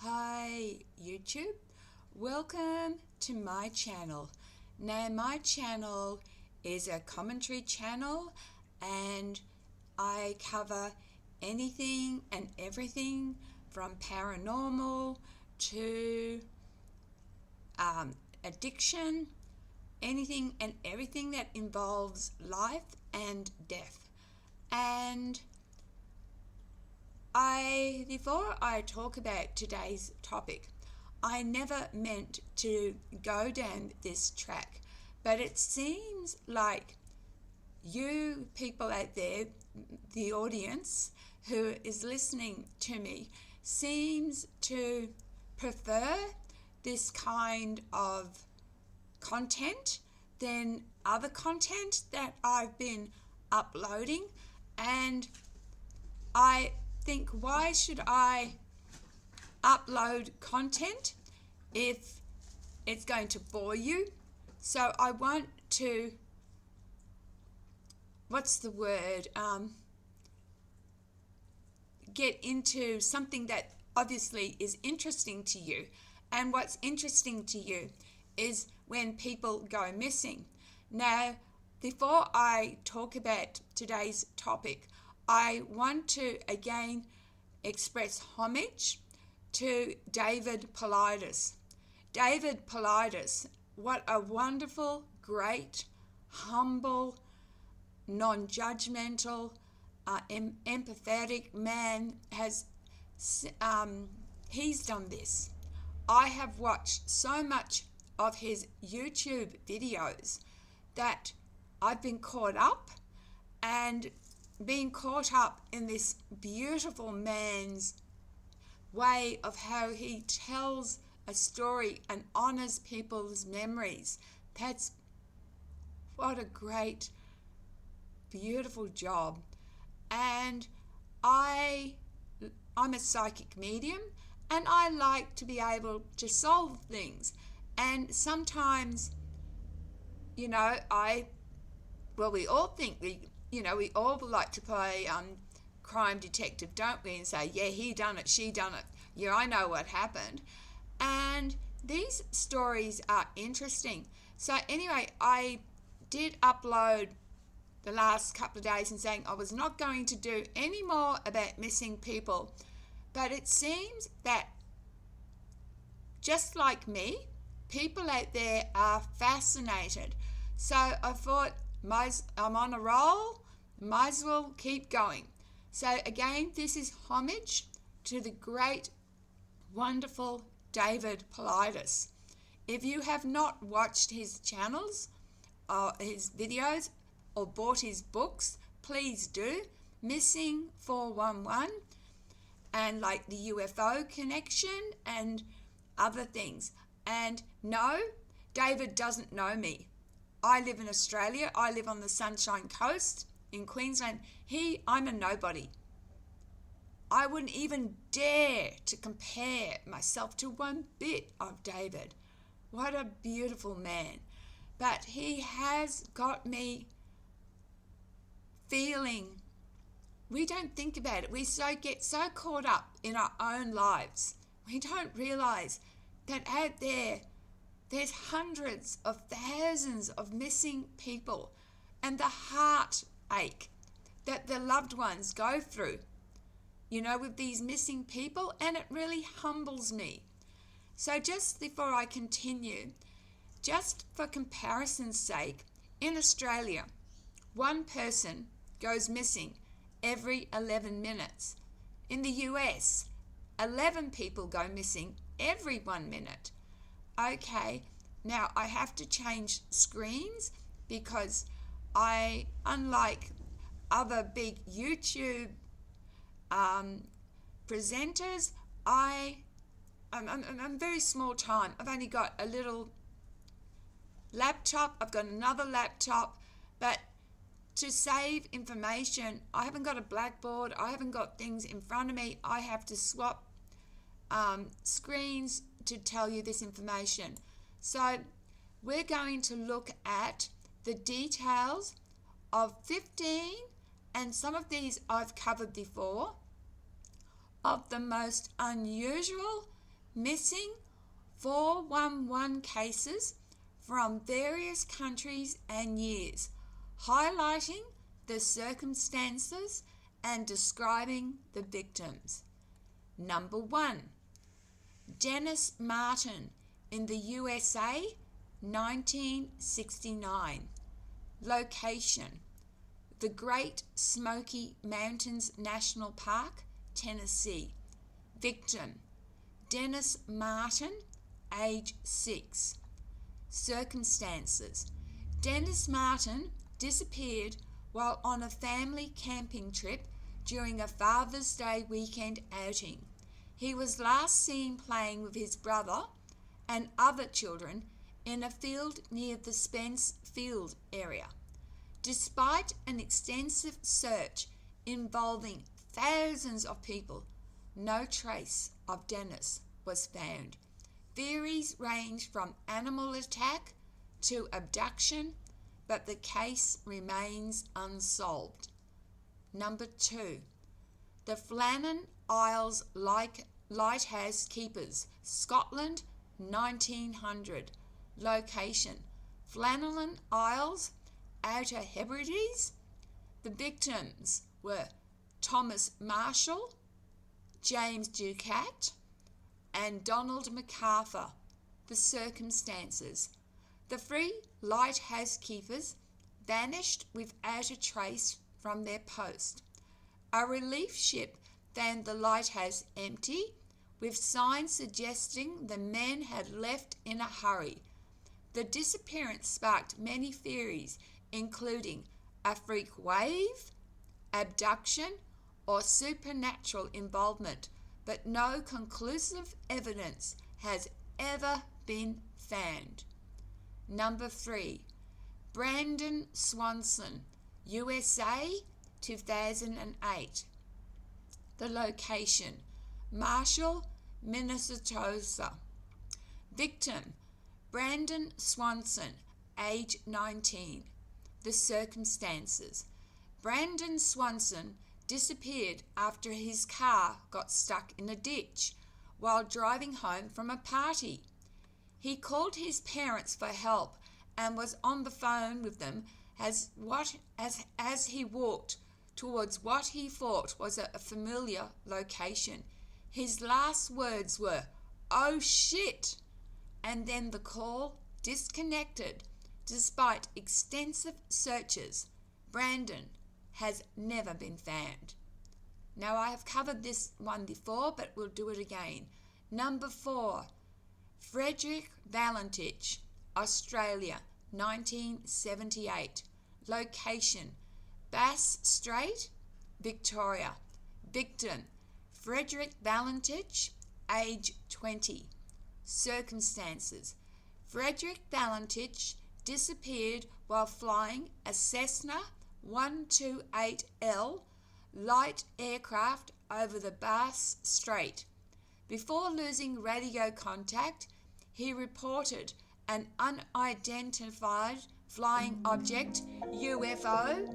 Hi YouTube, welcome to my channel. Now my channel is a commentary channel and I cover anything and everything from paranormal to addiction, anything and everything that involves life and death. And before I talk about today's topic, I never meant to go down this track, but it seems like you people out there, the audience who is listening to me, seems to prefer this kind of content than other content that I've been uploading. And I think, why should I upload content if it's going to bore you? So I want to, get into something that obviously is interesting to you. And what's interesting to you is when people go missing. Now, before I talk about today's topic, I want to again express homage to David Pitus. David Pitus, what a wonderful, great, humble, non-judgmental, empathetic man he's done this. I have watched so much of his YouTube videos that I've been caught up, and being caught up in this beautiful man's way of how he tells a story and honors people's memories. That's what a great, beautiful job. And I'm a psychic medium, and I like to be able to solve things. And sometimes, we all think we all like to play crime detective, don't we? And say, yeah, he done it, she done it. Yeah, I know what happened. And these stories are interesting. So anyway, I did upload the last couple of days and saying I was not going to do any more about missing people. But it seems that, just like me, people out there are fascinated. So I thought, I'm on a roll, might as well keep going. So again, this is homage to the great, wonderful David Pitus. If you have not watched his channels or his videos or bought his books, please do. Missing 411 and like the UFO connection and other things. And no, David doesn't know me. I live in Australia. I live on the Sunshine Coast in Queensland. I'm a nobody. I wouldn't even dare to compare myself to one bit of David. What a beautiful man. But he has got me feeling, we don't think about it. We get so caught up in our own lives. We don't realize that out there's hundreds of thousands of missing people, and the heartache that the loved ones go through, with these missing people, and it really humbles me. So just before I continue, just for comparison's sake, in Australia, one person goes missing every 11 minutes. In the US, 11 people go missing every 1 minute. Okay, now I have to change screens because unlike other big YouTube presenters, I'm very small time. I've only got a little laptop. I've got another laptop, but to save information, I haven't got a blackboard. I haven't got things in front of me. I have to swap screens to tell you this information. So we're going to look at the details of 15, and some of these I've covered before, of the most unusual Missing 411 cases from various countries and years, highlighting the circumstances and describing the victims. Number 1. Dennis Martin in the USA, 1969. Location: the Great Smoky Mountains National Park, Tennessee. Victim: Dennis Martin, age 6. Circumstances: Dennis Martin disappeared while on a family camping trip during a Father's Day weekend outing. He was last seen playing with his brother and other children in a field near the Spence Field area. Despite an extensive search involving thousands of people, no trace of Dennis was found. Theories range from animal attack to abduction, but the case remains unsolved. Number 2. The Flannan Isles Lighthouse Keepers, Scotland, 1900. Location: Flannan Isles, Outer Hebrides. The victims were Thomas Marshall, James Ducat, and Donald MacArthur. The circumstances: the 3 lighthouse keepers vanished without a trace from their post. A relief ship found the lighthouse empty, with signs suggesting the men had left in a hurry. The disappearance sparked many theories, including a freak wave, abduction, or supernatural involvement, but no conclusive evidence has ever been found. Number 3. Brandon Swanson, USA, 2008. The location: Marshall, Minnesota. Victim: Brandon Swanson, age 19. The circumstances: Brandon Swanson disappeared after his car got stuck in a ditch while driving home from a party. He called his parents for help and was on the phone with them as he walked towards what he thought was a familiar location. His last words were, "Oh shit!" and then the call disconnected. Despite extensive searches, Brandon has never been found. Now, I have covered this one before, but we'll do it again. Number 4. Frederick Valentich, Australia, 1978. Location: Bass Strait, Victoria. Victim: Frederick Valentich, age 20. Circumstances: Frederick Valentich disappeared while flying a Cessna 128L light aircraft over the Bass Strait. Before losing radio contact, he reported an unidentified flying object, UFO,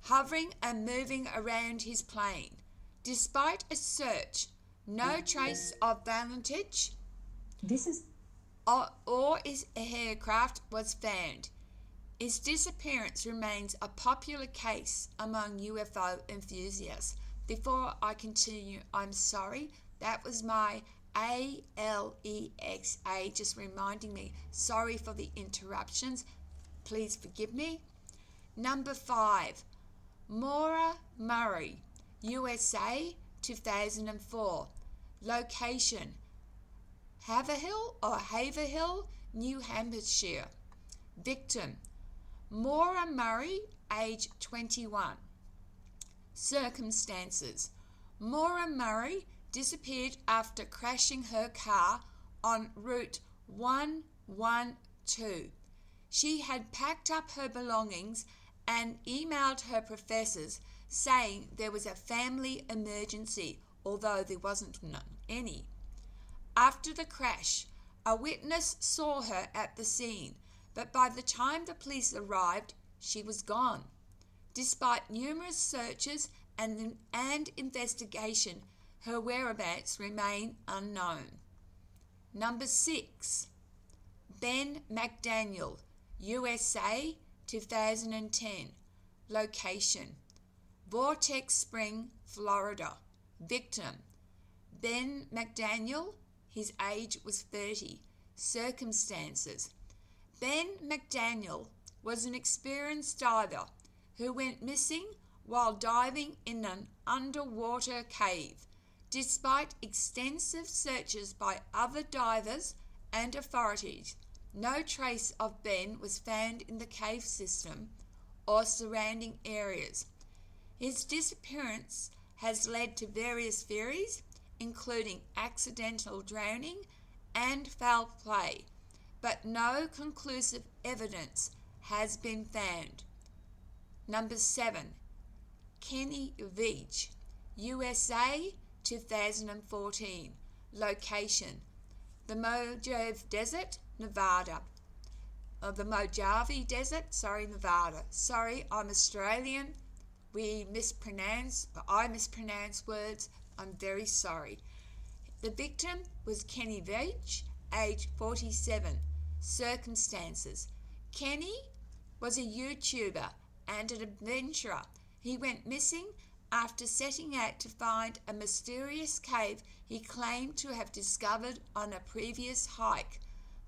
hovering and moving around his plane. Despite a search, no trace of Valentich or his aircraft was found. His disappearance remains a popular case among UFO enthusiasts. Before I continue, I'm sorry, that was my ALEXA just reminding me. Sorry for the interruptions. Please forgive me. Number 5. Maura Murray, USA, 2004. Location: Haverhill, New Hampshire. Victim: Maura Murray, age 21. Circumstances: Maura Murray disappeared after crashing her car on Route 112. She had packed up her belongings and emailed her professors saying there was a family emergency, although there wasn't any. After the crash, a witness saw her at the scene, but by the time the police arrived, she was gone. Despite numerous searches and investigation, Her whereabouts remain unknown. Number 6, Ben McDaniel, USA, 2010. Location, Vortex Spring, Florida. Victim, Ben McDaniel, his age was 30. Circumstances, Ben McDaniel was an experienced diver who went missing while diving in an underwater cave. Despite extensive searches by other divers and authorities, no trace of Ben was found in the cave system or surrounding areas. His disappearance has led to various theories, including accidental drowning and foul play, but no conclusive evidence has been found. Number 7, Kenny Veach, USA, 2014. Location, the Mojave Desert, Nevada. The Mojave Desert, Nevada. Sorry, I'm Australian. I mispronounce words. I'm very sorry. The victim was Kenny Veach, age 47. Circumstances, Kenny was a YouTuber and an adventurer. He went missing after setting out to find a mysterious cave he claimed to have discovered on a previous hike.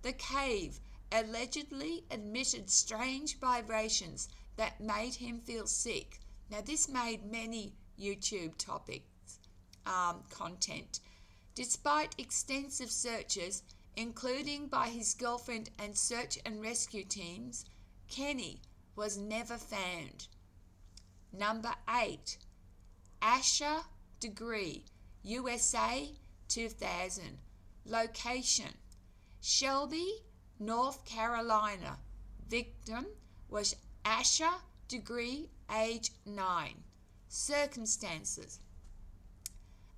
The cave allegedly emitted strange vibrations that made him feel sick. Now, this made many YouTube topics content. Despite extensive searches, including by his girlfriend and search and rescue teams, Kenny was never found. Number 8, Asher Degree, USA, 2000. Location, Shelby, North Carolina. Victim was Asher Degree, age 9. Circumstances,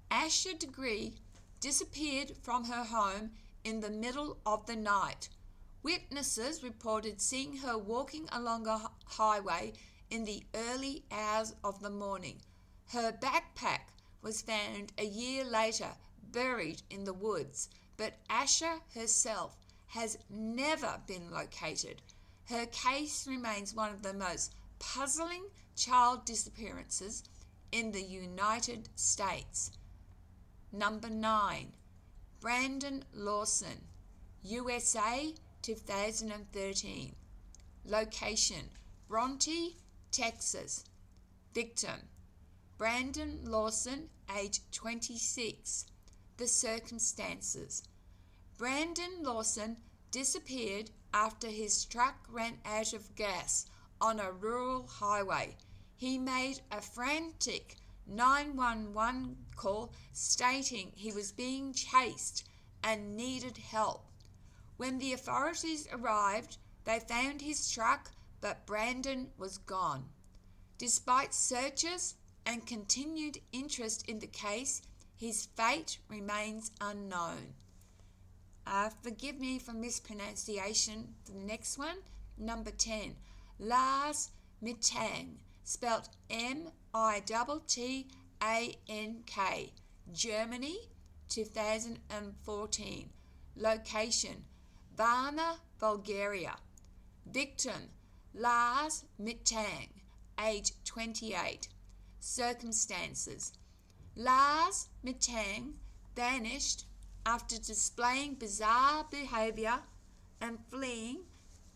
Asher Degree disappeared from her home in the middle of the night. Witnesses reported seeing her walking along a highway in the early hours of the morning. Her backpack was found a year later buried in the woods, but Asher herself has never been located. Her case remains one of the most puzzling child disappearances in the United States. Number 9, Brandon Lawson, USA, 2013. Location, Bronte, Texas. Victim, Brandon Lawson, age 26. The circumstances, Brandon Lawson disappeared after his truck ran out of gas on a rural highway. He made a frantic 911 call stating he was being chased and needed help. When the authorities arrived, they found his truck, but Brandon was gone. Despite searches and continued interest in the case, his fate remains unknown. Forgive me for mispronunciation for the next one. Number 10, Lars Mittang, spelt Mittank, Germany, 2014. Location, Varna, Bulgaria. Victim, Lars Mittang, age 28. Circumstances, Lars Mittang vanished after displaying bizarre behaviour and fleeing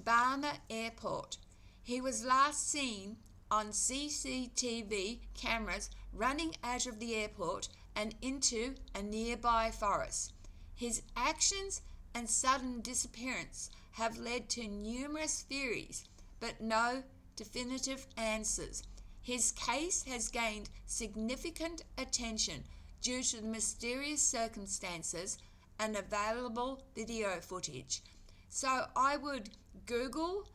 Varna Airport. He was last seen on CCTV cameras running out of the airport and into a nearby forest. His actions and sudden disappearance have led to numerous theories, but no definitive answers. His case has gained significant attention due to the mysterious circumstances and available video footage. So I would Google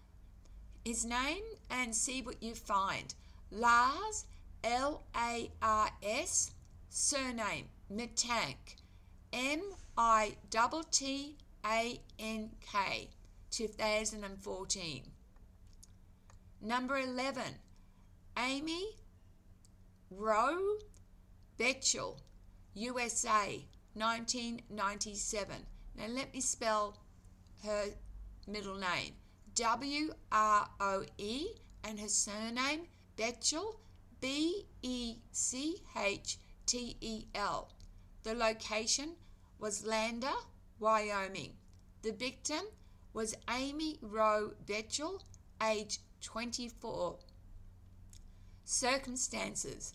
his name and see what you find. Lars, L-A-R-S, surname Mittank, M-I-T-T-A-N-K, 2014. Number 11, Amy Rowe Betchel, USA, 1997. Now let me spell her middle name. W-R-O-E, and her surname, Betchel, B-E-C-H-T-E-L. The location was Lander, Wyoming. The victim was Amy Rowe Betchel, age 24. Circumstances.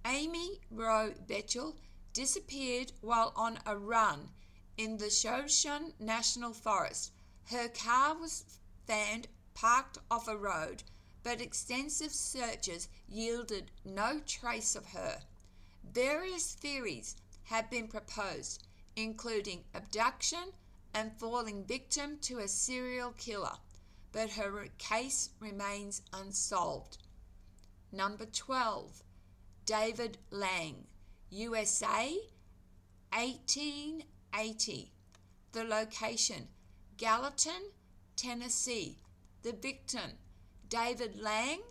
Amy Rowe Betchel disappeared while on a run in the Shoshone National Forest. Her car was found parked off a road, but extensive searches yielded no trace of her. Various theories have been proposed, including abduction and falling victim to a serial killer, but her case remains unsolved. Number 12, David Lang, USA, 1880. The location, Gallatin, Tennessee. The victim, David Lang,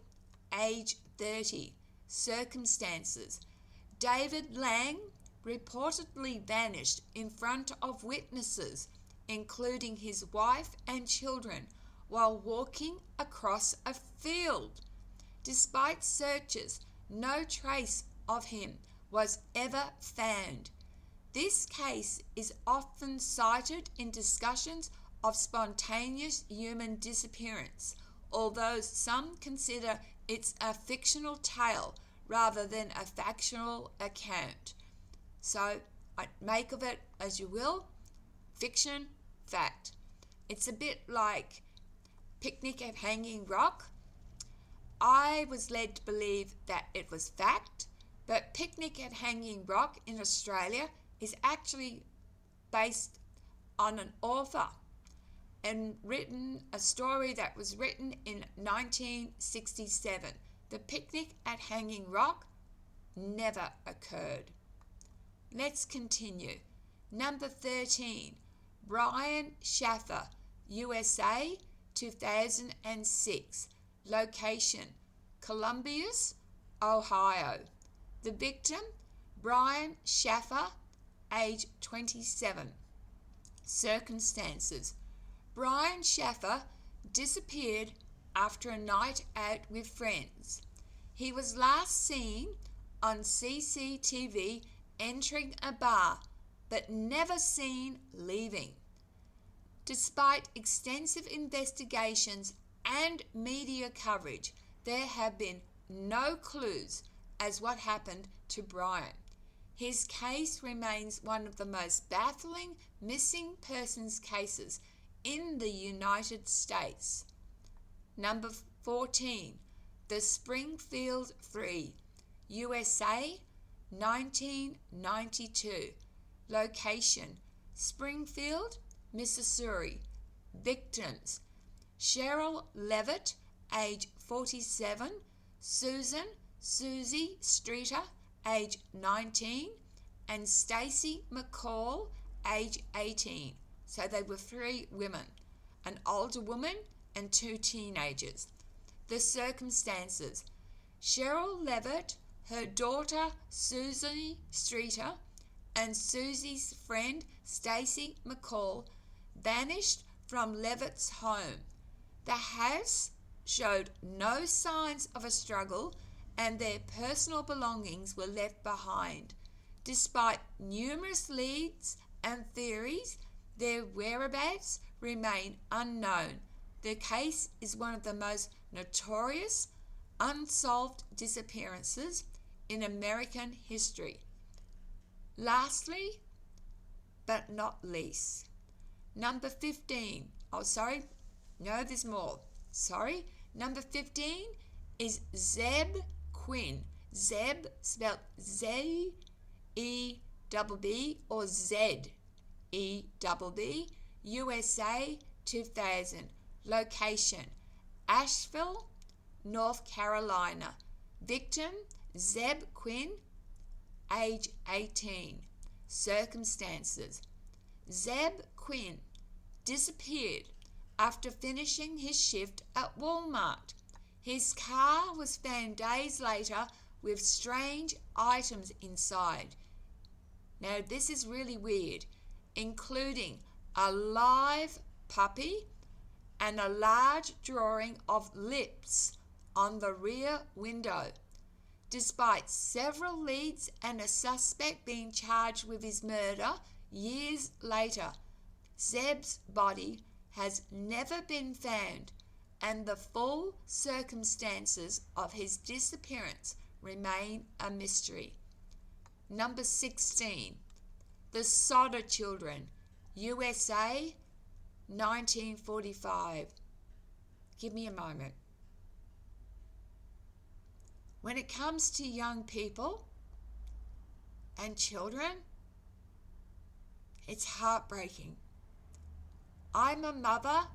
age 30. Circumstances. David Lang reportedly vanished in front of witnesses, including his wife and children, while walking across a field. Despite searches, no trace of him was ever found. This case is often cited in discussions of spontaneous human disappearance, although some consider it a fictional tale rather than a factual account. So make of it as you will. Fiction, fact. It's a bit like Picnic at Hanging Rock. I was led to believe that it was fact, but Picnic at Hanging Rock in Australia is actually based on an author and a story that was written in 1967. The Picnic at Hanging Rock never occurred. Let's continue. Number 13, Brian Schaffer, USA, 2006. Location, Columbus, Ohio. The victim, Brian Schaffer, age 27. Circumstances. Brian Schaffer disappeared after a night out with friends. He was last seen on CCTV entering a bar, but never seen leaving. Despite extensive investigations and media coverage, there have been no clues as what happened to Brian. His case remains one of the most baffling missing persons cases in the United States. Number 14, the Springfield 3, USA, 1992. Location, Springfield, Missouri. Victims, Cheryl Levit, age 47, Susie Streeter, age 19, and Stacy McCall, age 18. So they were 3 women, an older woman and 2 teenagers. The circumstances. Cheryl Levit, her daughter Susie Streeter, and Susie's friend Stacy McCall vanished from Levit's home. The house showed no signs of a struggle, and their personal belongings were left behind. Despite numerous leads and theories, their whereabouts remain unknown. The case is one of the most notorious unsolved disappearances in American history. Lastly, but not least, number 15. There's more. Number 15 is Zeb Quinn. Zeb spelled Z-E-B-B or Z-E-B-B, USA, 2000. Location, Asheville, North Carolina. Victim, Zeb Quinn, age 18. Circumstances. Zeb Quinn disappeared after finishing his shift at Walmart. His car was found days later with strange items inside. Now, this is really weird, including a live puppy and a large drawing of lips on the rear window. Despite several leads and a suspect being charged with his murder years later, Zeb's body has never been found, and the full circumstances of his disappearance remain a mystery. Number 16, The Sodder Children, USA, 1945. Give me a moment. When it comes to young people and children, it's heartbreaking. I'm a mother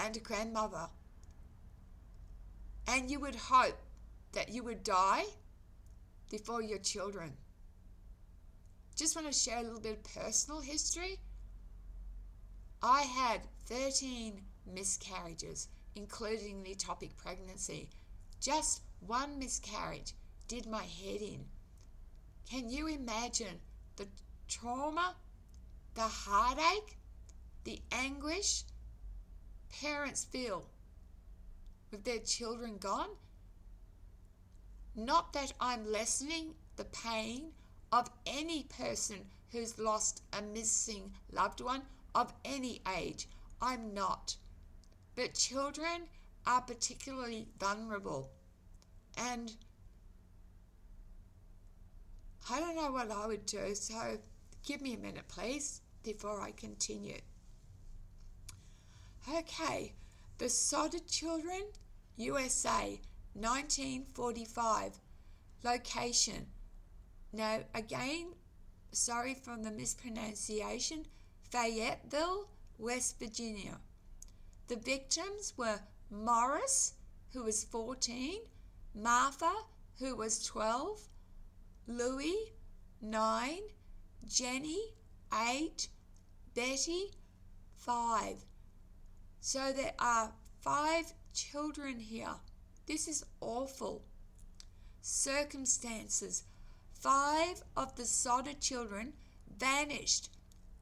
and a grandmother, and you would hope that you would die before your children. Just want to share a little bit of personal history. I had 13 miscarriages, including the ectopic pregnancy. Just one miscarriage did my head in. Can you imagine the trauma, the heartache, the anguish parents feel with their children gone? Not that I'm lessening the pain of any person who's lost a missing loved one of any age. I'm not. But children are particularly vulnerable. And I don't know what I would do, so give me a minute, please, before I continue. Okay, The Sodder Children, USA, 1945. Location. Now, again, sorry for the mispronunciation, Fayetteville, West Virginia. The victims were Morris, who was 14, Martha, who was 12, Louis, 9, Jenny, 8, Betty, 5. So there are 5 children here. This is awful. Circumstances. 5 of the Sodder children vanished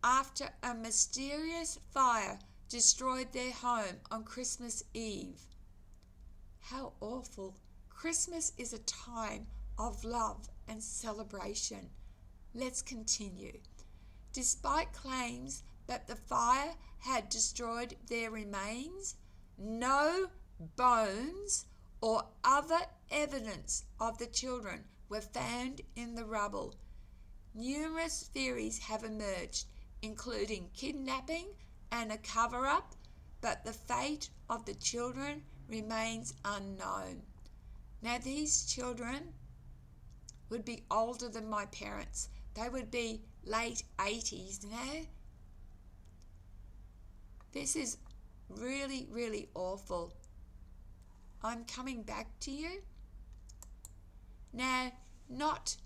after a mysterious fire destroyed their home on Christmas Eve. How awful. Christmas is a time of love and celebration. Let's continue. Despite claims that the fire had destroyed their remains, no bones or other evidence of the children were found in the rubble. Numerous theories have emerged, including kidnapping and a cover-up, but the fate of the children remains unknown. Now, these children would be older than my parents. They would be late 80s now. This is really, really awful. I'm coming back to you. Now, not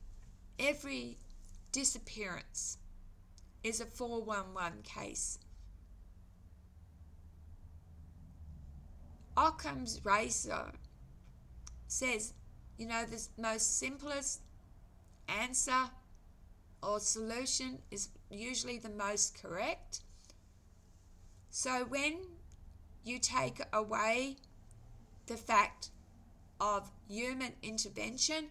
every disappearance is a 411 case. Occam's razor says, the most simplest answer or solution is usually the most correct. So when you take away the fact of human intervention,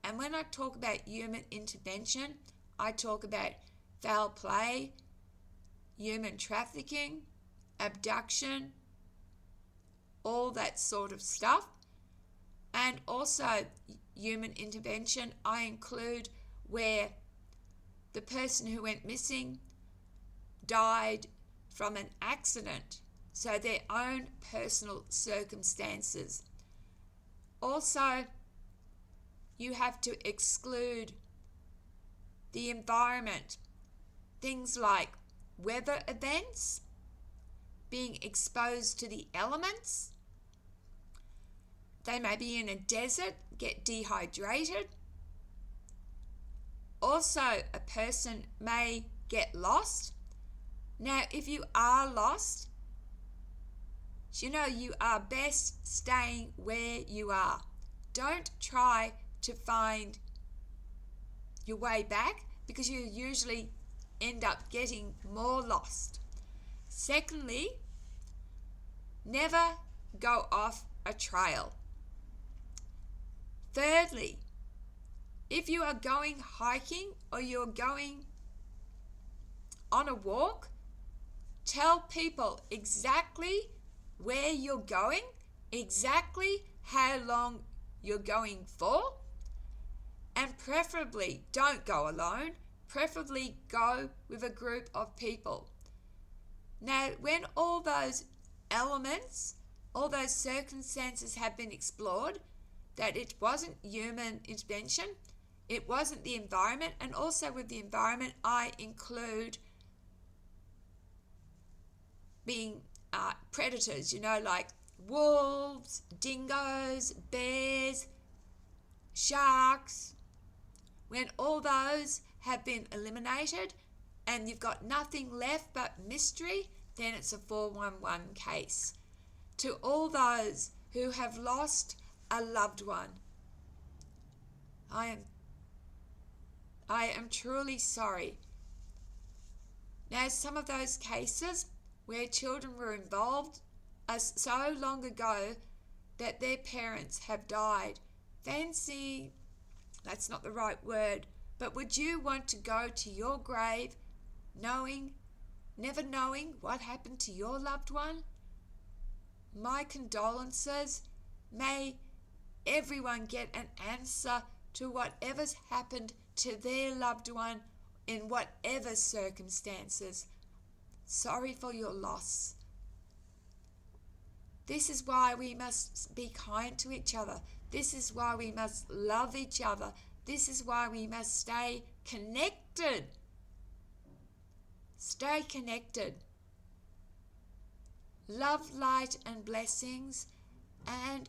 and when I talk about human intervention, I talk about foul play, human trafficking, abduction, all that sort of stuff. And also human intervention, I include where the person who went missing died from an accident, so their own personal circumstances. Also, you have to exclude the environment, things like weather events, being exposed to the elements. They may be in a desert, get dehydrated. Also, a person may get lost. Now, if you are lost, you are best staying where you are. Don't try to find your way back, because you usually end up getting more lost. Secondly, never go off a trail. Thirdly, if you are going hiking or you're going on a walk, tell people exactly where you're going, exactly how long you're going for, and preferably don't go alone, preferably go with a group of people. Now, when all those elements, all those circumstances have been explored, that it wasn't human intervention, it wasn't the environment, and also with the environment I include being predators, like wolves, dingoes, bears, sharks. When all those have been eliminated and you've got nothing left but mystery, then it's a 411 case. To all those who have lost a loved one, I am truly sorry. Now, some of those cases where children were involved are so long ago that their parents have died. Fancy, that's not the right word, but would you want to go to your grave never knowing what happened to your loved one? My condolences. May everyone get an answer to whatever's happened to their loved one in whatever circumstances. Sorry for your loss. This is why we must be kind to each other. This is why we must love each other. This is why we must stay connected. Stay connected. Love, light, and blessings. And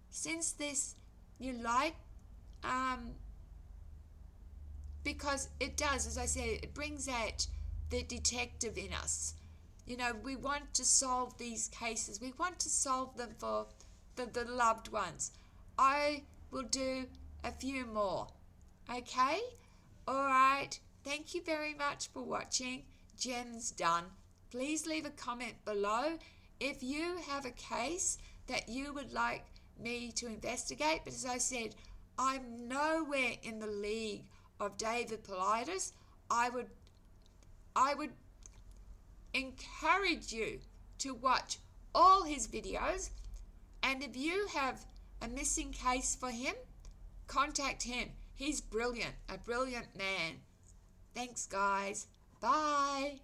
since this you like, because it does, as I said, it brings out the detective in us. We want to solve these cases. We want to solve them for the loved ones. I will do a few more. Okay? All right. Thank you very much for watching. Jen's done. Please leave a comment below if you have a case that you would like me to investigate. But as I said, I'm nowhere in the league of David Pitus. I would encourage you to watch all his videos, and if you have a missing case for him, contact him. He's brilliant, a brilliant man. Thanks, guys. Bye.